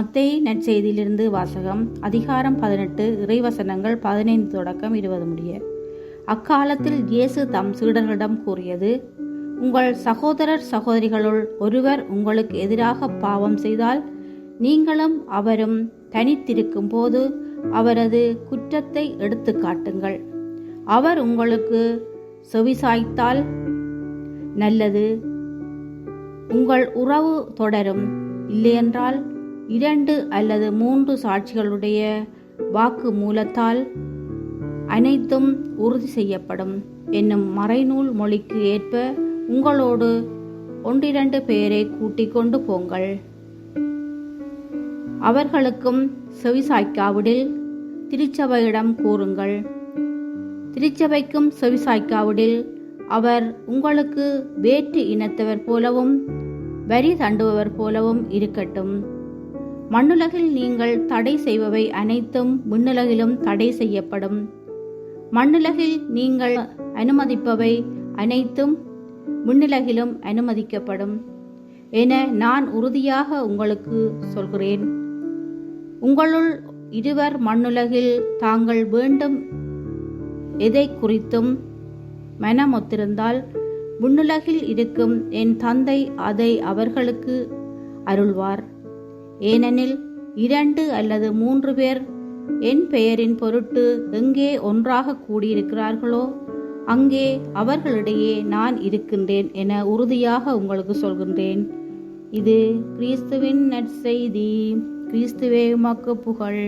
மத்தேயு நற்செய்தியிலிருந்து வாசகம். அதிகாரம் 18, இறைவசனங்கள் 15 தொடக்கம் 20 முடிய. அக்காலத்தில் இயேசு தம் சீடர்களிடம் கூறியது: உங்கள் சகோதரர் சகோதரிகளுள் ஒருவர் உங்களுக்கு எதிராக பாவம் செய்தால், நீங்களும் அவரும் தனித்திருக்கும் போது அவரது குற்றத்தை எடுத்து காட்டுங்கள். அவர் உங்களுக்கு செவிசாய்த்தால் நல்லது, உங்கள் உறவு தொடரும். இல்லையென்றால் 2 அல்லது 3 சாட்சிகளுடைய வாக்கு மூலத்தால் அனைத்தும் உறுதி செய்யப்படும் என்னும் மறைநூல் மொழிக்கு ஏற்ப உங்களோடு 1-2 பேரை கூட்டிக் கொண்டு போங்கள். அவர்களுக்கும் செவிசாய்க்காவிடில் திருச்சபையிடம் கூறுங்கள். திருச்சபைக்கும் செவிசாய்க்காவிடில் அவர் உங்களுக்கு வேற்று இனத்தவர் போலவும் வரி தண்டுபவர் போலவும் இருக்கட்டும். மண்ணுலகில் நீங்கள் தடை செய்பவை அனைத்தும் விண்ணுலகிலும் தடை செய்யப்படும். மண்ணுலகில் நீங்கள் அனுமதிப்பவை அனைத்தும் விண்ணுலகிலும் அனுமதிக்கப்படும் என நான் உறுதியாக உங்களுக்கு சொல்கிறேன். உங்களுள் 2 மண்ணுலகில் தாங்கள் வேண்டும் எதை குறித்தும் மனமொத்திருந்தால், விண்ணுலகில் இருக்கும் என் தந்தை அதை அவர்களுக்கு அருள்வார். ஏனெனில் 2 அல்லது 3 பேர் என் பெயரின் பொருட்டு எங்கே ஒன்றாக கூடியிருக்கிறார்களோ அங்கே அவர்களிடையே நான் இருக்கின்றேன் என உறுதியாக உங்களுக்கு சொல்கின்றேன். இது கிறிஸ்துவின் நற்செய்தி. கிறிஸ்துவே உமக்கு புகழ்.